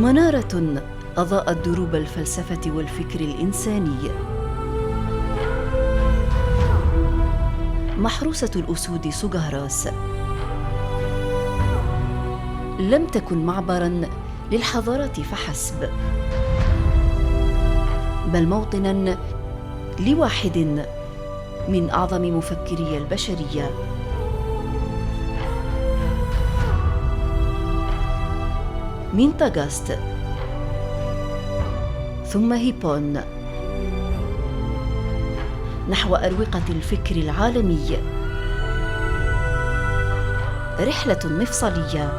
منارة أضاءت دروب الفلسفة والفكر الإنساني. محروسة الأسود سوغهراس لم تكن معبراً للحضارات فحسب، بل موطناً لواحد من أعظم مفكري البشرية. من طاغاست ثم هيبون نحو أروقة الفكر العالمي، رحلة مفصلية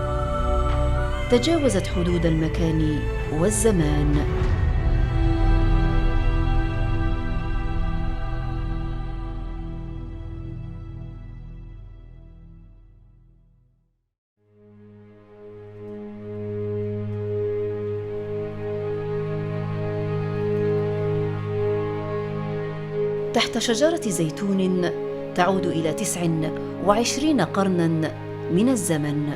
تجاوزت حدود المكان والزمان. تحت شجرة زيتون تعود إلى 29 قرناً من الزمن.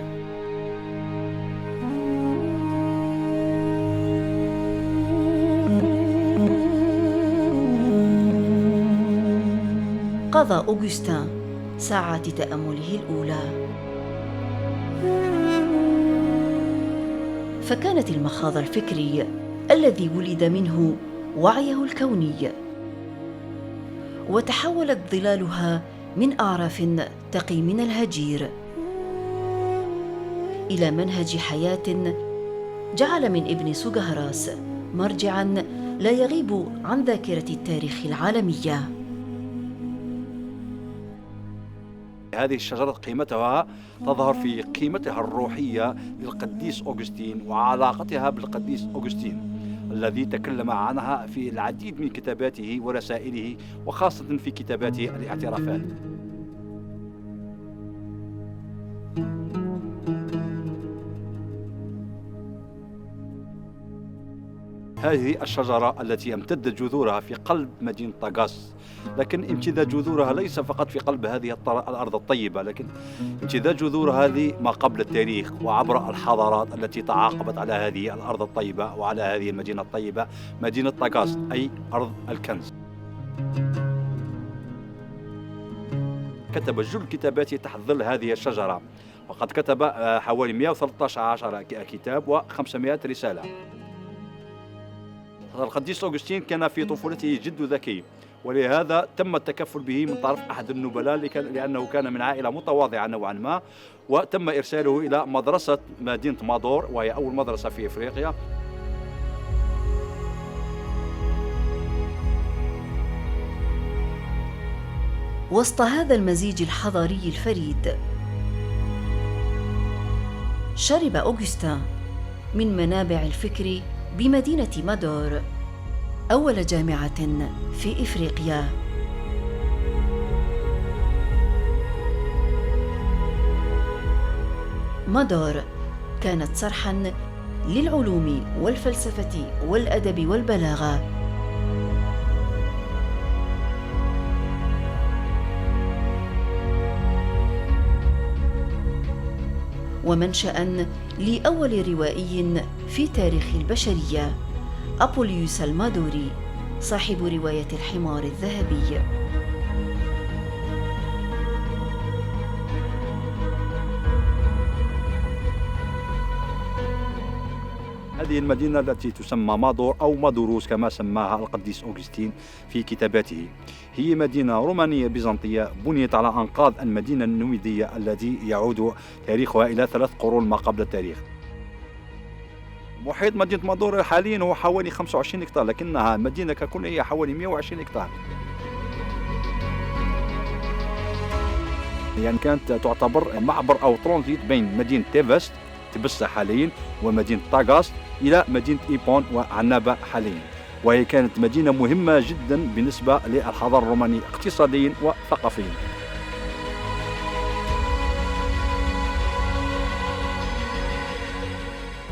قضى أوغسطين ساعات تأمله الأولى، فكانت المخاض الفكري الذي ولد منه وعيه الكوني، وتحولت ظلالها من أعراف تقي من الهجير إلى منهج حياة جعل من ابن سوغهراس مرجعاً لا يغيب عن ذاكرة التاريخ العالمية. هذه الشجرة قيمتها تظهر في قيمتها الروحية للقديس أوغسطين وعلاقتها بالقديس أوغسطين الذي تكلم عنها في العديد من كتاباته ورسائله، وخاصة في كتاباته الاعترافات. هذه الشجرة التي امتدت جذورها في قلب مدينة طاغاست، لكن امتداد جذورها ليس فقط في قلب هذه الأرض الطيبة، لكن امتداد جذورها هذه ما قبل التاريخ وعبر الحضارات التي تعاقبت على هذه الأرض الطيبة وعلى هذه المدينة الطيبة، مدينة طاغاست أي أرض الكنز. كتب جل كتاباته تحت ظل هذه الشجرة، وقد كتب حوالي 113 كتاب و500 رسالة. القديس أوغسطين كان في طفولته جد ذكي، ولهذا تم التكفل به من طرف أحد النبلاء لأنه كان من عائلة متواضعة نوعا ما، وتم إرساله إلى مدرسة مدينة مادور، وهي أول مدرسة في إفريقيا. وسط هذا المزيج الحضاري الفريد شرب أوغسطين من منابع الفكر بمدينة مادور، أول جامعة في إفريقيا. مادور كانت صرحاً للعلوم والفلسفة والأدب والبلاغة، ومنشأ لأول روائي في تاريخ البشرية، أبوليوس المادوري صاحب رواية الحمار الذهبي. هذه المدينة التي تسمى مادور أو مادوروس كما سماها القديس أوغسطين في كتاباته، هي مدينة رومانية بيزنطية بنيت على أنقاض المدينة النوميدية التي يعود تاريخها إلى 3 قرون ما قبل التاريخ. محيط مدينة مادور حاليا هو حوالي 25 هكتار، لكنها المدينة ككل هي حوالي 120 هكتار. يعني كانت تعتبر معبر أو ترانزيت بين مدينة تبسة حاليا ومدينة طاغاست إلى مدينة إيبون وعنابة حاليا، وهي كانت مدينة مهمة جدا بالنسبة للحضارة الرومانية اقتصاديا وثقافيا.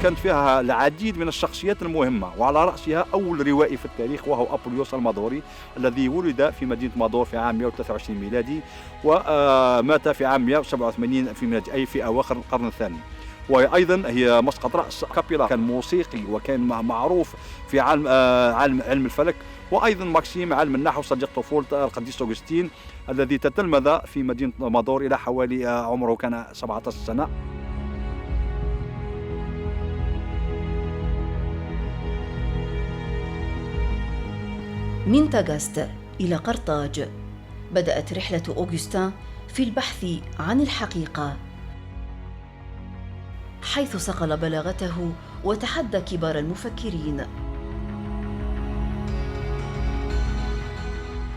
كانت فيها العديد من الشخصيات المهمة، وعلى رأسها أول روائي في التاريخ وهو أبوليوس المادوري الذي ولد في مدينة مادور في عام 123 ميلادي ومات في عام 187 في ميلادي، أي في أواخر القرن الثاني. وأيضا هي مسقط رأس كابيلا، كان موسيقي وكان معروف في علم الفلك. وأيضا ماكسيم علم النحو صديق طفولة القديس أوغسطين الذي تتلمذ في مدينة مادور إلى حوالي عمره كان 17 سنة. من تاغاست إلى قرطاج بدأت رحلة أوغسطين في البحث عن الحقيقة، حيث صقل بلاغته وتحدى كبار المفكرين.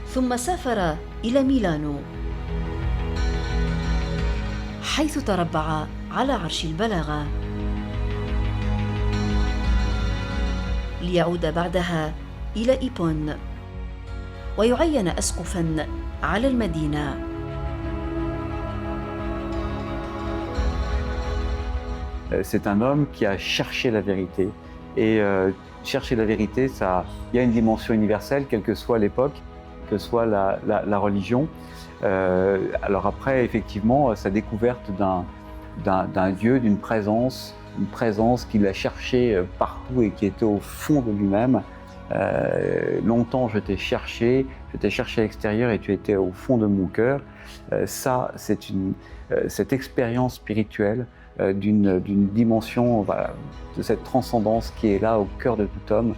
ثم سافر إلى ميلانو، حيث تربع على عرش البلاغة، ليعود بعدها إلى إيبون ويعين أسقفاً على المدينة. C'est un homme qui a cherché la vérité. Et chercher la vérité, il y a une dimension universelle, quelle que soit l'époque, que soit la religion. Alors après, effectivement, sa découverte d'un Dieu, d'une présence, une présence qu'il a cherchée partout et qui était au fond de lui-même. Longtemps, je t'ai cherché à l'extérieur et tu étais au fond de mon cœur. Ça, c'est cette expérience spirituelle d'une dimension, voilà, de cette transcendance qui est là au cœur de tout homme.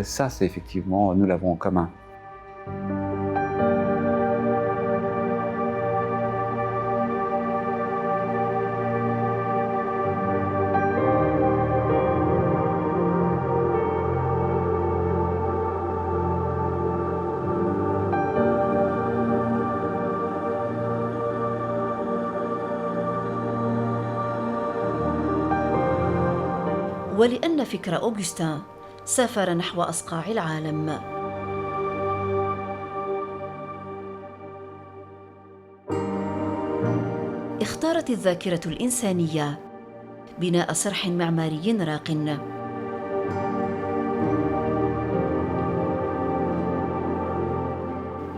Ça, c'est effectivement, nous l'avons en commun. ولأن فكر أوغسطين سافر نحو أصقاع العالم. اختارت الذاكرة الإنسانية بناء صرح معماري راق،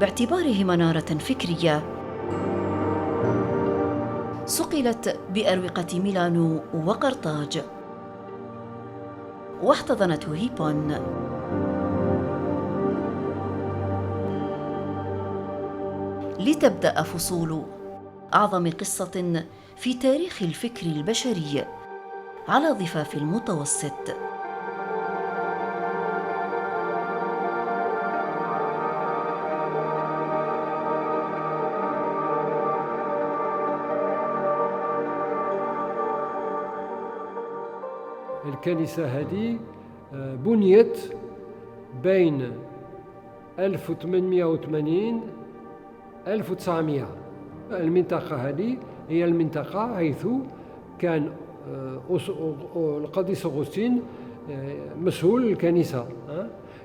باعتباره منارة فكرية صقلت بأروقة ميلانو وقرطاج، واحتضنته هيبون. لتبدأ فصول أعظم قصة في تاريخ الفكر البشري على ضفاف المتوسط. الكنيسة هذه بنيت بين 1880 1900. المنطقة هذه هي المنطقة حيث كان القديس أغسطين مسؤول الكنيسة.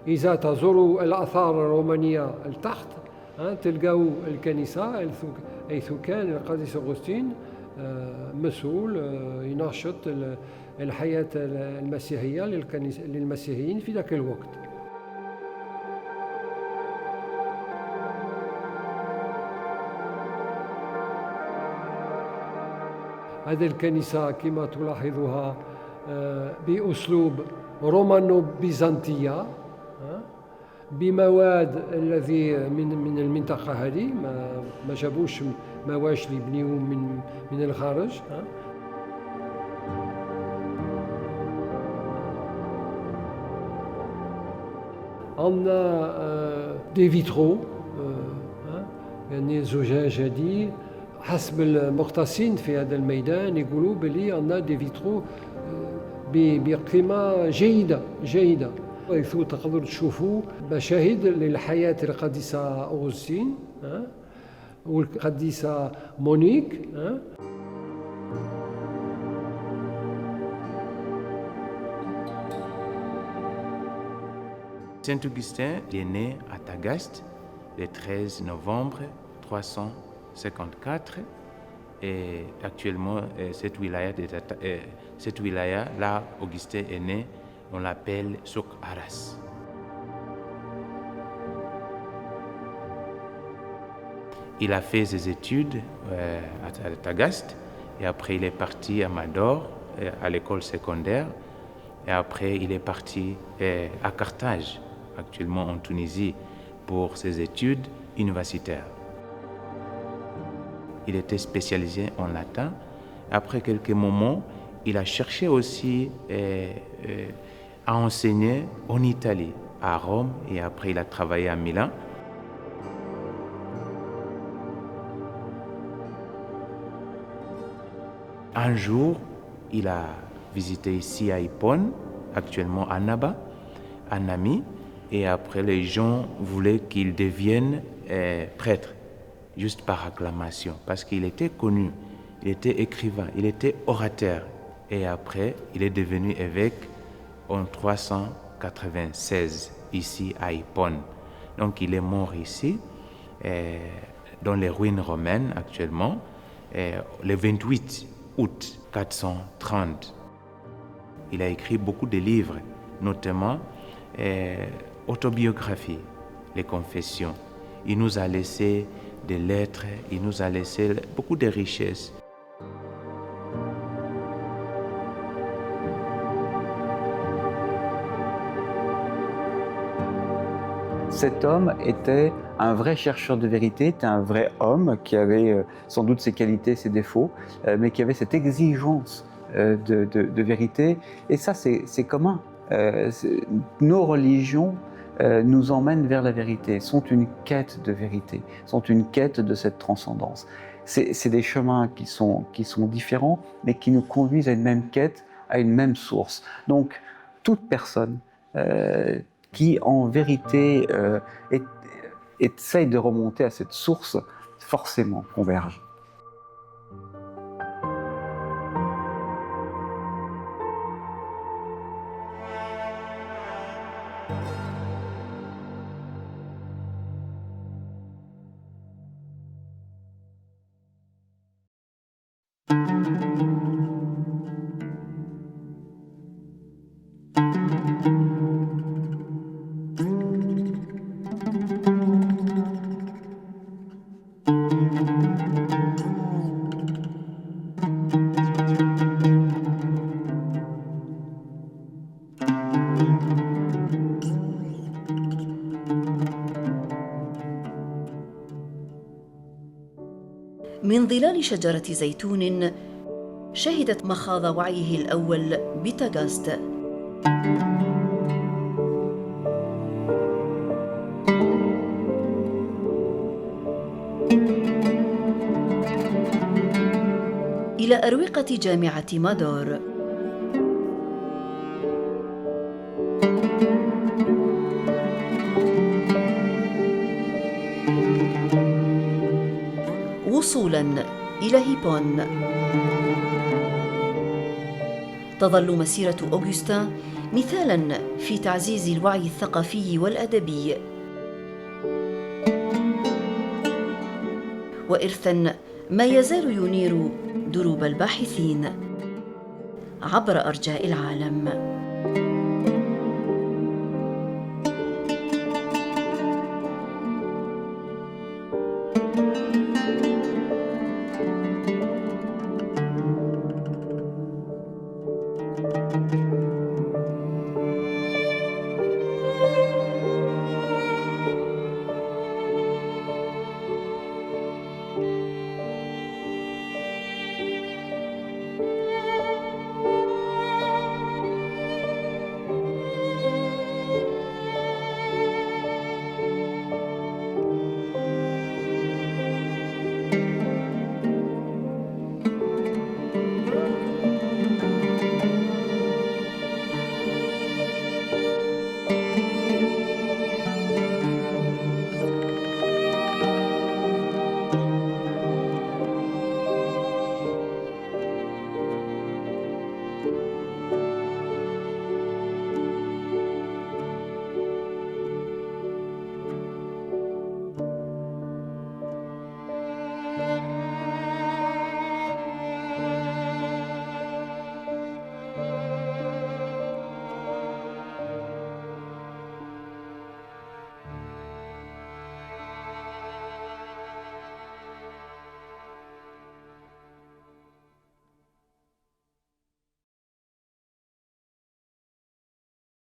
إذا تزوروا الآثار الرومانية التحت تلقاو الكنيسة حيث كان القديس أغسطين مسؤول يناشط الحياة المسيحية للمسيحيين في ذاك الوقت. هذه الكنيسة كما تلاحظها بأسلوب رومانو بيزنطية، بمواد الذي من المنطقة هذه، ما جابوش مواد اللي يبنيوه من الخارج. عندنا دي فيترو، يعني زجاج هذه حسب المختصين في هذا الميدان يقولوا بلي عندنا دي فيترو بقيمة جيدة حيث تقدروا تشوفوا مشاهد للحياة القديسة أغسطين والقديسة مونيك. Saint-Augustin est né à Tagaste le 13 novembre 354 et actuellement cette wilaya là Augustin est né, on l'appelle Souk Aras. Il a fait ses études à Tagaste Et après, il est parti à Mador, à l'école secondaire. Et après, il est parti à Carthage, actuellement en Tunisie, pour ses études universitaires. Il était spécialisé en latin. Après quelques moments, il a cherché aussi à enseigner en Italie, à Rome, et après il a travaillé à Milan. Un jour, il a visité ici à Hippone, actuellement à Naba, un ami, et après les gens voulaient qu'il devienne prêtre, juste par acclamation, parce qu'il était connu, il était écrivain, il était orateur. Et après, il est devenu évêque en 396, ici à Hippone. Donc il est mort ici, dans les ruines romaines actuellement, le 28 août 430. Il a écrit beaucoup de livres, notamment autobiographie, les confessions. Il nous a laissé des lettres, il nous a laissé beaucoup de richesses. Cet homme était un vrai chercheur de vérité, était un vrai homme qui avait sans doute ses qualités, ses défauts, mais qui avait cette exigence de vérité. Et ça, c'est commun. Nos religions nous emmènent vers la vérité, sont une quête de vérité, sont une quête de cette transcendance. C'est des chemins qui sont différents, mais qui nous conduisent à une même quête, à une même source. Donc, toute personne qui en vérité essaye de remonter à cette source, forcément converge. من ظلال شجرة زيتون شهدت مخاض وعيه الأول بتاغاست. إلى أروقة جامعة مادور. وصولاً إلى هيبون. تظل مسيرة أوغسطين مثالاً في تعزيز الوعي الثقافي والأدبي، وإرثاً ما يزال ينير دروب الباحثين عبر أرجاء العالم.